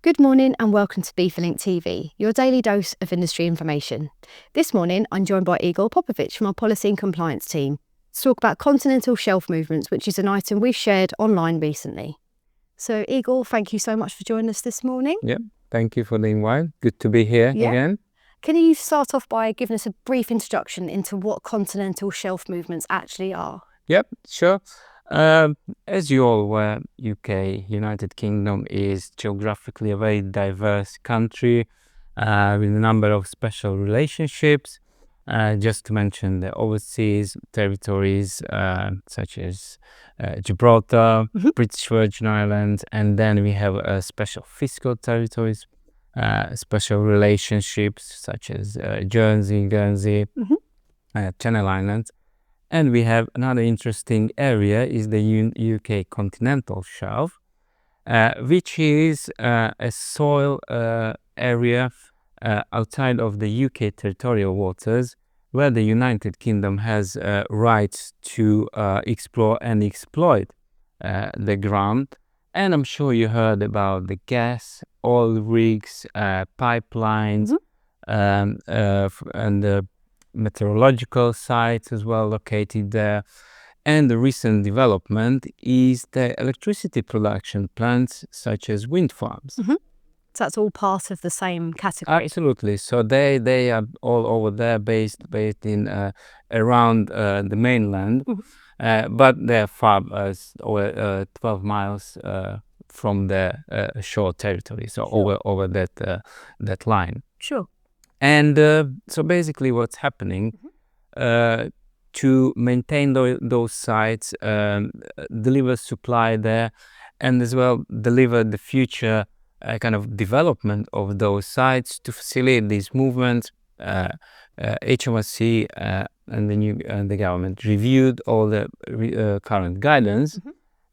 Good morning and welcome to BeeferLink TV, your daily dose of industry information. This morning, I'm joined by Igor Popovics from our Policy and Compliance team to talk about continental shelf movements, which is an item we've shared online recently. So, Igor, thank you so much for joining us this morning. Yeah, thank you for the invite. Good to be here again. Can you start off by giving us a brief introduction into what continental shelf movements actually are? Yep, sure. As you all aware, UK, United Kingdom, is geographically a very diverse country with a number of special relationships. Just to mention the overseas territories such as Gibraltar, British Virgin Islands, and then we have special fiscal territories, special relationships such as Jersey, Guernsey, Channel Islands. And we have another interesting area is the UK Continental Shelf, which is a soil area outside of the UK territorial waters where the United Kingdom has rights to explore and exploit the ground. And I'm sure you heard about the gas, oil rigs, pipelines, and the meteorological sites as well located there. And the recent development is the electricity production plants such as wind farms. So that's all part of the same category? Absolutely. So they are all over there based in around the mainland, but they're far over 12 miles from the shore territory, so over that line. Sure. And so basically what's happening to maintain those sites, deliver supply there, and as well deliver the future kind of development of those sites to facilitate these movements. HMRC and the government reviewed all the current guidance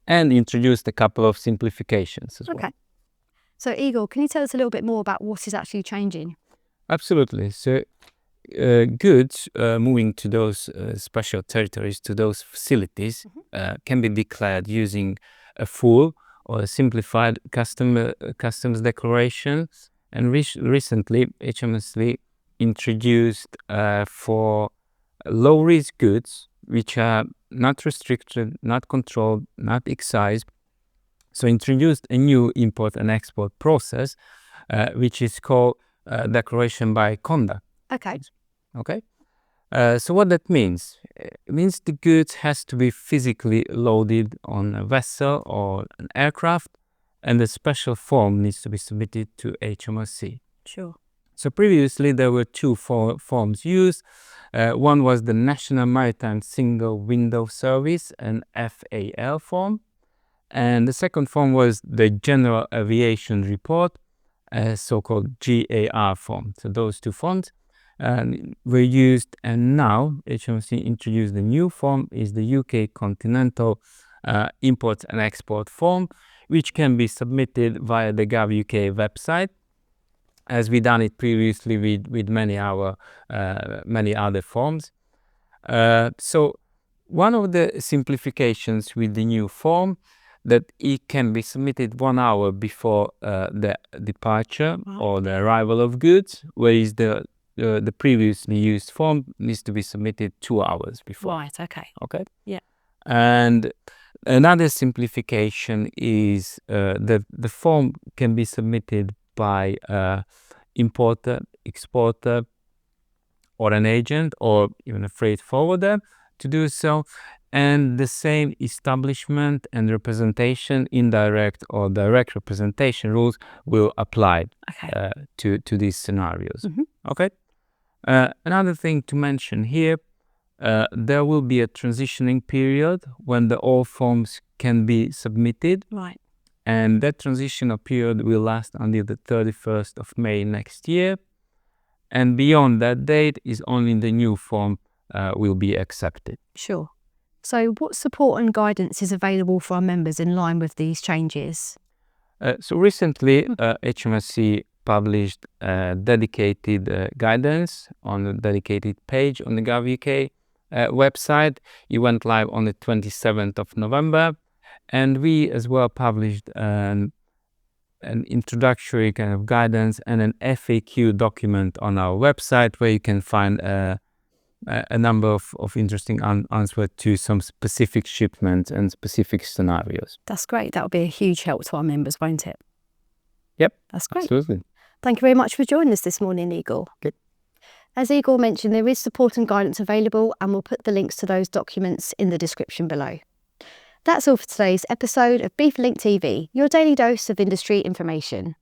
and introduced a couple of simplifications as well. So Igor, can you tell us a little bit more about what is actually changing? Absolutely. So goods moving to those special territories, to those facilities, can be declared using a full or a simplified customs declaration. And recently, HMRC introduced for low-risk goods, which are not restricted, not controlled, not excised. So introduced a new import and export process, which is called declaration by conduct. Okay. So what that means? It means the goods has to be physically loaded on a vessel or an aircraft, and a special form needs to be submitted to HMRC. Sure. So previously there were two forms used. One was the National Maritime Single Window Service, an FAL form, and the second form was the General Aviation Report, a so-called GAR form. So those two forms were used, and now HMRC introduced the new form is the UK Continental Import and Export form, which can be submitted via the Gov.uk website, as we done it previously with many other forms. So one of the simplifications with the new form that it can be submitted 1 hour before the departure or the arrival of goods, whereas the previously used form needs to be submitted 2 hours before. Right, okay. Yeah. And another simplification is that the form can be submitted by importer, exporter, or an agent, or even a freight forwarder to do so. And the same establishment and representation, indirect or direct representation rules will apply to these scenarios. Another thing to mention here, there will be a transitioning period when all forms can be submitted. Right. And that transitional period will last until the 31st of May next year. And beyond that date is only the new form will be accepted. Sure. So what support and guidance is available for our members in line with these changes? So recently, HMRC published dedicated guidance on a dedicated page on the Gov.uk website. It went live on the 27th of November. And we as well published an introductory kind of guidance and an FAQ document on our website where you can find a number of interesting answers to some specific shipments and specific scenarios. That's great. That will be a huge help to our members, won't it? Yep. That's great. Absolutely. Thank you very much for joining us this morning, Igor. Good. As Igor mentioned, there is support and guidance available, and we'll put the links to those documents in the description below. That's all for today's episode of BeefLink TV, your daily dose of industry information.